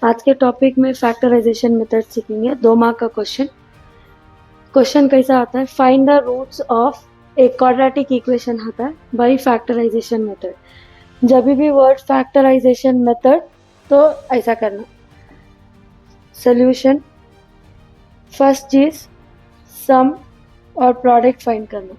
आज के टॉपिक में फैक्टराइजेशन मेथड सीखेंगे। 2 मार्क का क्वेश्चन कैसा आता है, find the roots of a quadratic equation आता है बाय फैक्टराइजेशन मेथड। जब भी वर्ड फैक्टराइजेशन मेथड तो ऐसा करना, सोल्यूशन, फर्स्ट चीज सम और प्रोडक्ट फाइंड करना।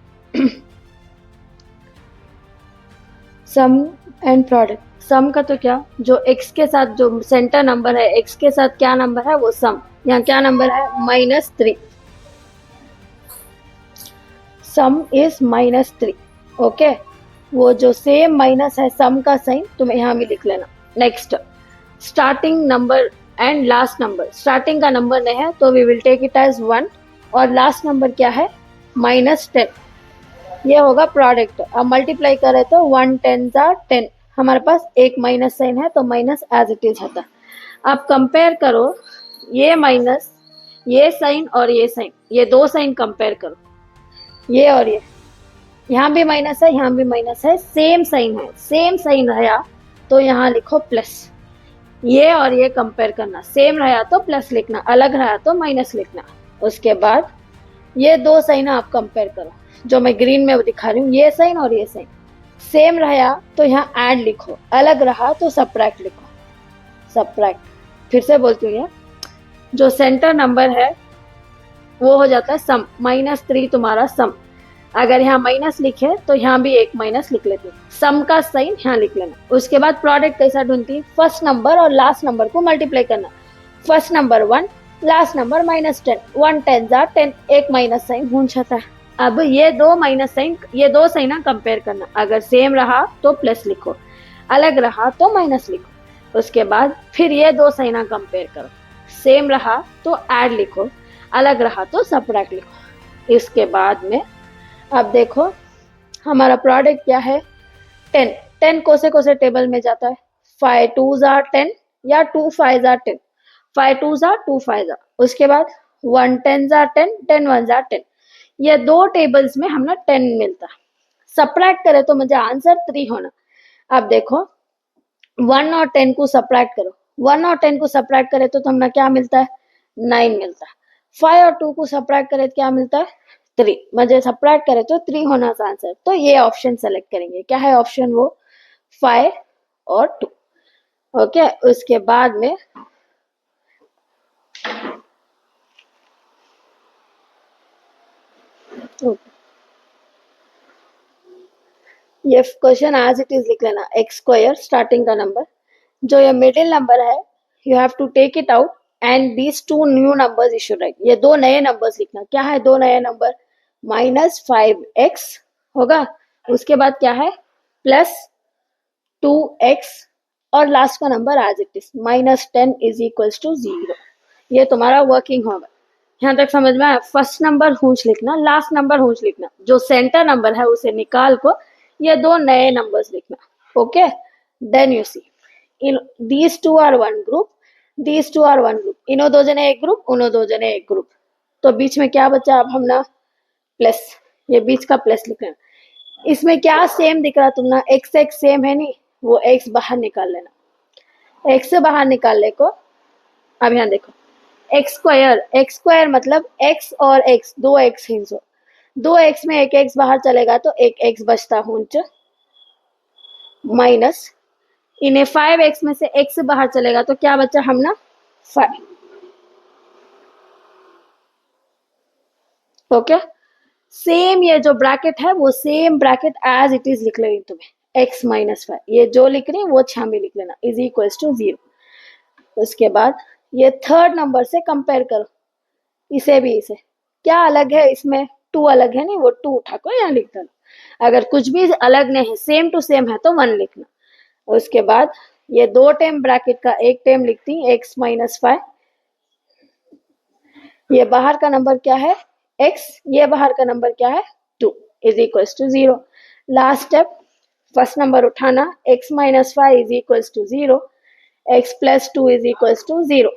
सम एंड प्रोडक्ट। सम का तो क्या, जो x के साथ जो सेंटर नंबर है, x के साथ क्या नंबर है वो सम। यहाँ क्या नंबर है, -3। सम इज -3। ओके, वो जो सेम माइनस है सम का साइन तुम्हें यहाँ भी लिख लेना। Next, starting number and last number. Starting का नंबर नहीं है तो we will take it as 1 और लास्ट नंबर क्या है, -10। ये होगा प्रोडक्ट। अब मल्टीप्लाई करें तो 1 10 10, हमारे पास एक माइनस साइन है तो माइनस एज इट इज होता। अब कंपेयर करो ये माइनस, ये साइन और ये साइन, ये दो साइन कंपेयर करो, ये और ये। यहाँ भी माइनस है, यहाँ भी माइनस है, सेम साइन है। सेम साइन रहा तो यहाँ लिखो प्लस। ये और ये कंपेयर करना, सेम रहा तो प्लस लिखना, अलग रहा तो माइनस लिखना। उसके बाद ये दो साइन आप कंपेयर करो, जो मैं ग्रीन में दिखा रही हूँ, ये साइन और ये साइन। सेम रहा तो यहाँ ऐड लिखो, अलग रहा तो सब्ट्रैक्ट लिखो, सब्ट्रैक्ट। फिर से बोलती हूँ, ये जो सेंटर नंबर है वो हो जाता है सम। -3 तुम्हारा सम। अगर यहाँ माइनस लिखे तो यहाँ भी एक माइनस लिख लेते, सम का साइन यहाँ लिख लेना। उसके बाद प्रोडक्ट कैसा ढूंढती, फर्स्ट नंबर और लास्ट नंबर को मल्टीप्लाई करना। फर्स्ट नंबर 1, लास्ट नंबर -10, 1 10 10, एक माइनस साइन हो जाता है। अब ये दो माइनस साइन, ये दो साइन कंपेयर करना। अगर सेम रहा तो प्लस लिखो, अलग रहा तो माइनस लिखो। उसके बाद फिर ये दो साइन कंपेयर करो, सेम रहा तो ऐड लिखो, अलग रहा तो सब्ट्रैक्ट लिखो। इसके बाद में अब देखो हमारा प्रोडक्ट क्या है, 10। 10 कोसे कोसे टेबल में जाता है, 5 2s are 10 या 2 5s are 10। 5 2s are 2 5s are। उसके बाद 1 10s are 10, 10 1s are 10। ये दो टेबल्स में हमें 10 मिलता। सब्ट्रैक्ट करे तो मुझे आंसर 3 होना। अब देखो 1 और 10 को सब्ट्रैक्ट करो, 1 और 10 को सब्ट्रैक्ट करे तो हमें क्या मिलता है, 9 मिलता है। 5 और 2 को सब्ट्रैक्ट करे तो क्या मिलता है, 3। मुझे सब्ट्रैक्ट करे तो 3 होना आंसर। तो ये ऑप्शन सेलेक्ट करेंगे। क्या है ऑप्शन, वो 5 और 2। ओके, उसके बाद में ये क्वेश्चन एज इट इज लिख लेना। x² स्टार्टिंग का नंबर, जो ये मिडिल नंबर है you have to take it out and these 2 new numbers you should write. ये दो नए नंबर्स लिखना। क्या है दो नए नंबर, -5x होगा, उसके बाद क्या है +2x और लास्ट का number as it is -10 is equals to 0। ये तुम्हारा वर्किंग होगा। यहाँ तक समझ में आया। फर्स्ट नंबर हूंच लिखना, लास्ट नंबर हूंच लिखना, जो सेंटर नंबर है उसे निकाल को ये दो नए नंबर्स लिखना। Okay, then you see in these 2 are one group, these 2 are one group. इनो दो जने एक ग्रुप, उनो दो जने एक ग्रुप। तो बीच में क्या बचा अब हमने, प्लस। ये बीच का प्लस लिखना। इसमें क्या सेम दिख रहा तुमने, x x सेम है नहीं, वो x बाहर निकाल लेना। x से बाहर निकालने को अब यहाँ देखो, x² मतलब x और x, दो x है, दो x में एक x बाहर चलेगा तो एक x बचता हूंच, माइनस इन्हें 5x में से x बाहर चलेगा तो क्या बचा हमने, 5। ओके, सेम ये जो ब्रैकेट है वो same bracket as it is लिख लेनी तुम्हें, x -5। ये जो लिख रही है वो छह में लिख लेना, इज इक्वल्स टू 0। उसके बाद ये थर्ड नंबर से कंपेयर करो, इसे भी इसे। क्या अलग है इसमें, 2 अलग है नहीं, वो 2 उठा को यहाँ लिख देना। अगर कुछ भी अलग नहीं है, सेम टू सेम है तो 1 लिखना। उसके बाद ये दो टेम ब्रैकेट का एक टेम लिखती x -5। ये बाहर का नंबर क्या है, x, ये बाहर का नंबर क्या है, 2 is equals to 0। Last step, first number उठाना, x -5 is equals to 0, x +2 is equals to 0।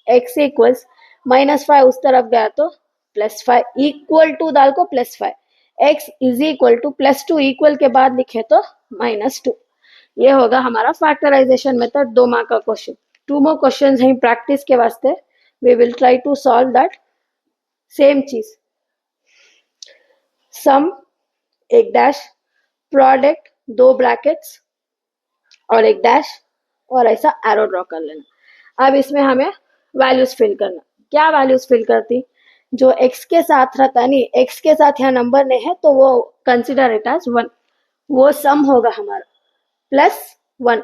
x equals -5 उस तरफ गया तो +5, इक्वल टू डाल को +5, x is equal to +2, equal के बाद लिखे तो -2। ये होगा हमारा फैक्टराइजेशन मेथड 2 मार्क का क्वेश्चन। 2 more क्वेश्चंस हैं प्रैक्टिस के वास्ते. We will try to solve that same चीज. सम, एक डैश, प्रोडक्ट, 2 ब्रैकेट्स और एक डैश और ऐसा एरो ड्रॉ कर लेना. अब इसमें हमें वैल्यूज फिल करना. क्या वैल्यूज फिल करती? जो x के साथ रहता नहीं, x के साथ यहाँ नंबर नहीं है तो वो कंसिडर इट एज 1. वो सम होगा हमारा +1.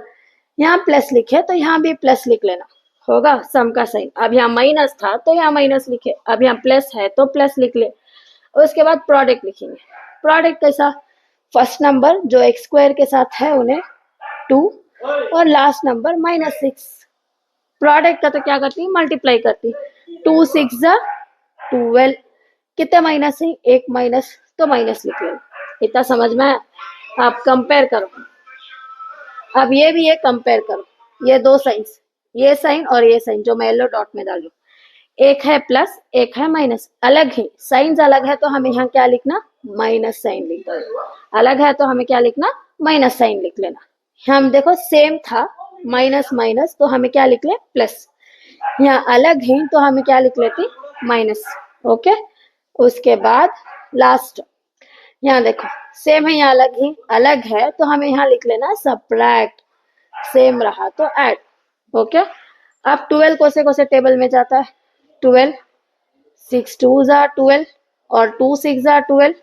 यहाँ प्लस लिखे तो यहाँ भी प्लस लिख लेना, होगा सम का साइन. अब यहाँ माइनस था तो यहाँ माइनस लिखे, अब यहाँ प्लस है तो प्लस लिख ले. उसके बाद प्रोडक्ट लिखेंगे. प्रोडक्ट कैसा? फर्स्ट नंबर जो x² के साथ है उन्हें 2 और लास्ट नंबर -6. प्रोडक्ट का तो क्या करती? मल्टीप्लाई करती. 2 6 जा 12. कितने माइनस है? एक माइनस, तो माइनस लिख लेना. इतना समझ में आया? आप कंपेयर करो. अब ये भी ये कंपेयर करो. ये 2 साइंस, ये साइन और ये साइन जो मैं येलो डॉट में डाल रही हूँ. एक है प्लस, एक है माइनस. अलग है, साइंस अलग है तो हमें यहाँ क्या लिखना? माइनस साइन लिख दो. अलग है तो हमें क्या लिखना? माइनस साइन लिख लेना. हम देखो सेम था, माइनस माइनस, तो हमें क्या लिख ले? प्लस. यहाँ अलग है तो हमें क्या लिख लेती? माइनस. ओके. उसके बाद लास्ट, यहाँ देखो सेम है, यहाँ अलग है तो हमें यहाँ लिख लेना सब्ट्रैक्ट. सेम रहा तो ऐड. ओके. अब 12 कोसे टेबल में जाता है? 12, 6 2 जा 12 और 2 6 जा 12.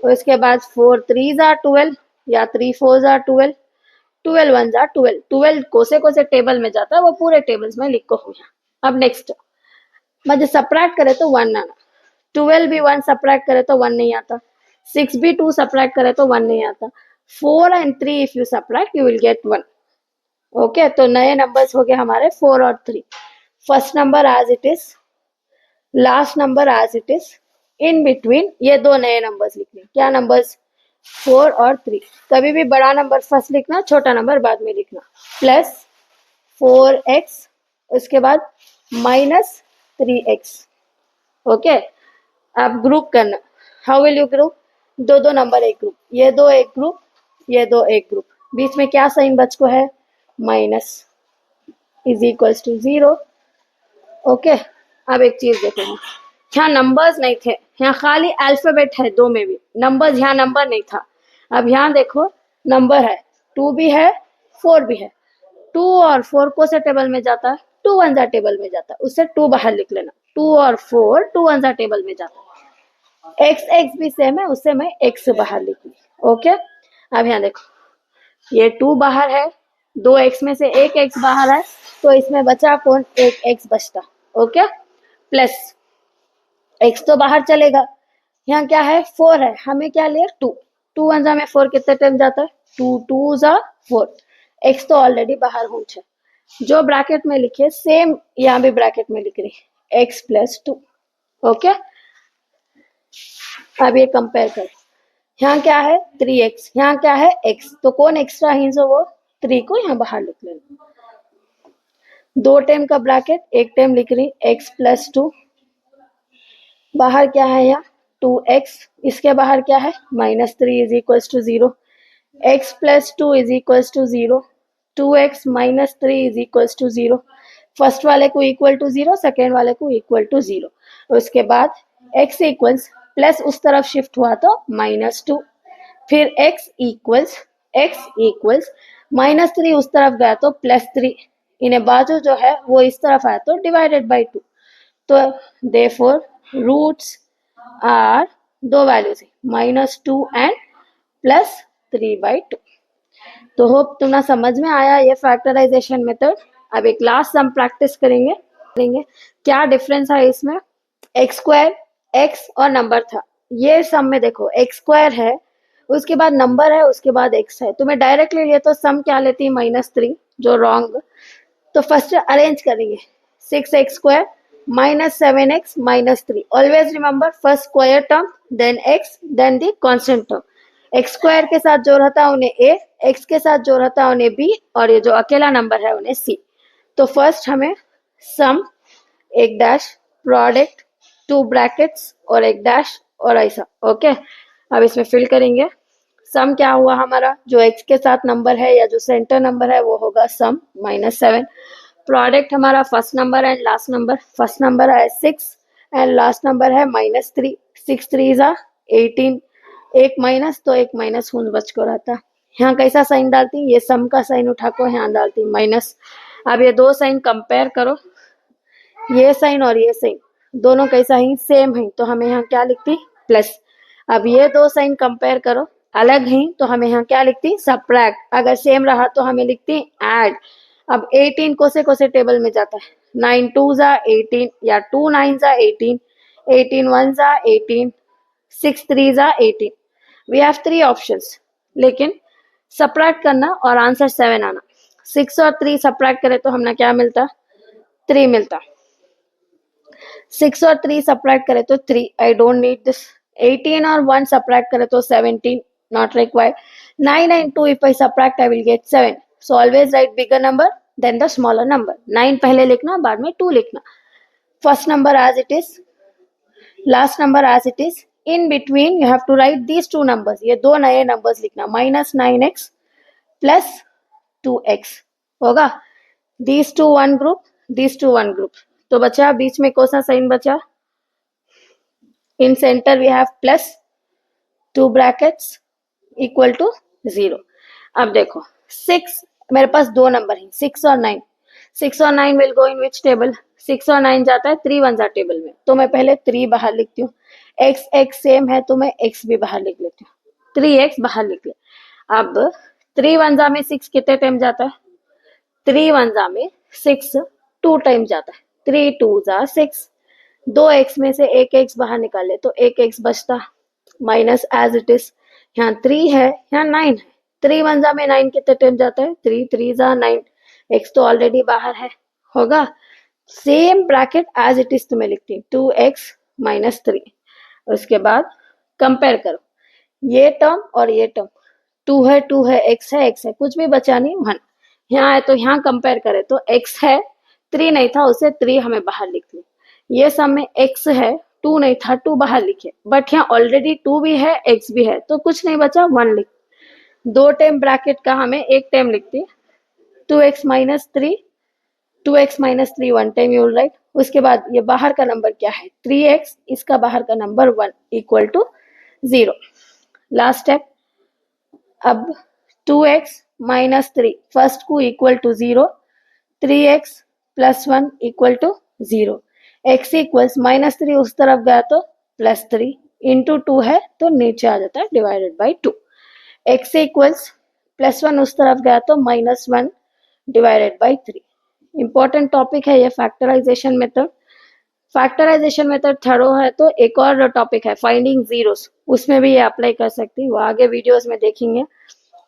उसके बाद 4 3 जा 12 या 3 4 जा 12, 12 1 जा 12. 12 कोसे टेबल में जाता है, वो पूरे टेबल्स में लिखो हो यहाँ. अब नेक्स्ट, मुझे सब्ट्रैक्ट करे तो 1 आना. 12 भी 1 सब्ट्रैक्ट करे तो 1 नहीं आता. 6 भी 2 सब्ट्रैक्ट करे तो 1 नहीं आता. 4 and 3 if you subtract you will get 1. Okay. तो नए नंबर्स हो गए हमारे 4 और 3. First number as it is, last number as it is, in between ये 2 नए नंबर्स लिखने. क्या नंबर्स? 4 और 3. कभी भी बड़ा नंबर फर्स्ट लिखना, छोटा नंबर बाद में लिखना. प्लस 4x, उसके बाद -3x. ओके. अब ग्रुप करना. How will you group? 2 number एक ग्रुप, ये 2 एक ग्रुप, ये 2 एक ग्रुप. बीच में क्या साइन बच को है? Minus is equals to 0. Okay. अब एक चीज देखो, यहाँ नंबर्स नहीं थे, यहाँ खाली अल्फाबेट है. 2 में भी नंबर्स, यहाँ नंबर नहीं था. अब यहाँ देखो नंबर है, 2 भी है 4 भी है. 2 और 4 को से टेबल में जाता है, 2 1 जा टेबल में जाता है, उससे 2 बाहर लिख लेना. 2 और 4 2 1 जा टेबल में जाता है. x भी सेम है, उससे मैं x बाहर लिख ली. ओके. अब यहाँ देखो, ये 2 बाहर है, 2 x में से एक x बाहर है, तो इसमें बचा कौन? एक x बचता. ओके. प्लस x तो बाहर चलेगा. यहाँ क्या है? 4 है, हमें क्या लिया? 2. 2 1 जा में 4 कितने टाइम जाता है? 2 2 जा 4. x तो ऑलरेडी बाहर हो है. जो ब्रैकेट में लिखे सेम यहाँ भी ब्रैकेट में लिख रही, x + 2. ओके. अब ये कंपेयर कर. यहाँ क्या है? 3x, यहाँ क्या है? x. तो कौन एक्स्ट्रा है? वो 3 को यहाँ बाहर लिख लेना. 2 टाइम का ब्रैकेट, एक टाइम लिख रही x + 2. बाहर क्या है? यहाँ 2x, इसके बाहर क्या है? -3 is equals to 0. x + 2 is equals to 0. 2x - 3 is equals to 0. First वाले को इक्वल टू 0, सेकेंड वाले को इक्वल टू 0. उसके बाद x इक्वल्स प्लस उस तरफ शिफ्ट हुआ तो -2. फिर x इक्वल्स -3 उस तरफ गया तो +3. इन्हें बाजू जो है वो इस तरफ आया तो डिवाइडेड बाई 2. तो देयरफॉर रूट्स आर 2 वैल्यूज है, -2 एंड +3/2. तो होप तुम्हें समझ में आया ये फैक्टराइजेशन मेथड. अब एक लास्ट सम प्रैक्टिस करेंगे. क्या डिफरेंस है इसमें? x² x और नंबर था. ये सम में देखो x² है, उसके बाद नंबर है, उसके बाद x है. तुम्हें डायरेक्टली लिए तो सम क्या लेती? -3, जो रॉन्ग. तो फर्स्ट अरेंज करेंगे. 6x² -7x -3. Always remember first square term, then x, then the constant term. x² के साथ जो रहता है उन्हें a, x के साथ जो रहता है उन्हें b, और ये जो अकेला नंबर है उन्हें c. तो फर्स्ट हमें सम, एक डैश, प्रोडक्ट, 2 ब्रैकेट्स और एक डैश और ऐसा. ओके. अब इसमें फिल करेंगे. सम क्या हुआ हमारा? जो x के साथ नंबर है या जो सेंटर नंबर है वो होगा सम -7. प्रोडक्ट हमारा first number and last number, first number है 6 एंड लास्ट नंबर है -3, 6 3 जा 18, एक माइनस तो एक माइनस खून बच को रहता। यहाँ कैसा साइन डालती, ये सम का साइन उठा को यहाँ डालती माइनस। अब ये दो साइन कंपेयर करो, ये साइन और ये साइन दोनों कैसा ही सेम है, तो हमें यहाँ क्या लिखती प्लस। अब ये दो साइन कंपेयर करो, अलग ही तो हमें यहाँ क्या लिखती सब्ट्रैक्ट। अगर सेम रहा तो हमें लिखती ऐड। अब 18 कोसे टेबल में जाता है, 9 2 जा 18 या 2 9 जा 18, 18 1 जा 18, 6 3 जा 18। वी हैव 3 ऑप्शंस, लेकिन सब्ट्रैक्ट करना और आंसर 7 आना। 6 और 3 सब्ट्रैक्ट करे तो हमें क्या मिलता 3 मिलता। 6 और 3 सब्ट्रैक्ट करे तो 3, आई डोंट नीड दिस। 18 और 1 सब्ट्रैक्ट करे तो 17, not required. 9 and 2 if I subtract I will get 7. So always write bigger number than the smaller number. 9 पहले लिखना, बाद में 2 लिखना। First number as it is, last number as it is. In between you have to write these two numbers. ये दो नए numbers लिखना, -9x plus 2x होगा। These two one group, these two one group. तो बचा बीच में कौन सा साइन बचा, in centre we have plus 2 brackets equal to 0। अब देखो 6, मेरे पास दो नंबर हैं 6 और 9। 6 और 9 will go in which table, 6 और 9 जाता है 3 1 जा टेबल में, तो मैं पहले 3 बाहर लिखती हूँ। x x सेम है तो मैं x भी बाहर लिख लेती हूँ, 3x बाहर लिख ले। अब 3 1 जा में 6 कितने टाइम जाता है, 3 1 जा में 6 2 टाइम जाता है, 3 2 जा 6। 2x में से एक x बाहर निकाले तो एक x बचता, माइनस एज इट इज। यहाँ 3 है, यहाँ 9 है। 3 1 जा में 9 कितने टाइम जाता है, 3 3 जा 9, x तो ऑलरेडी बाहर है होगा। Same bracket as it is तुम्हें लिखती हूँ, 2x माइनस 3। उसके बाद कंपेयर करो ये टर्म और ये टर्म, 2 है 2 है, x है x है, कुछ भी बचा नहीं 1। यहाँ है तो यहाँ कंपेयर करें तो x है, 3 नहीं था उसे 3 हमें बाहर लिख लिया। ये सब में x है, 2 नहीं था 2 बाहर लिखे, बट यहाँ ऑलरेडी 2 भी है x भी है, तो कुछ नहीं बचा 1 लिख। दो टाइम ब्रैकेट का हमें एक टाइम लिखती, 2x minus 3, 2x minus 3 one time you right. उसके बाद ये बाहर का नंबर क्या है 3x, इसका बाहर का number 1 equal to 0। Last step, अब 2x माइनस 3 फर्स्ट को equal to 0, 3x plus 1 equal to 0। x equals -3 उस तरफ गया तो +3 इंटू 2 है तो नीचे आ जाता है डिवाइडेड बाई 2। x इक्वल्स +1 उस तरफ गया तो -1 डिवाइडेड बाई 3। इंपॉर्टेंट टॉपिक है ये factorization method. Factorization method through है तो एक और टॉपिक है फाइंडिंग जीरोस, उसमें भी ये अप्लाई कर सकती है, वो आगे वीडियोस में देखेंगे।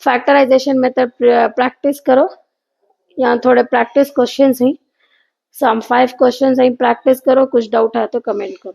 फैक्टराइजेशन मेथड प्रैक्टिस करो, यहाँ थोड़े प्रैक्टिस क्वेश्चंस हैं, सम 5 क्वेश्चंस हैं, प्रैक्टिस करो। कुछ डाउट है तो कमेंट करो।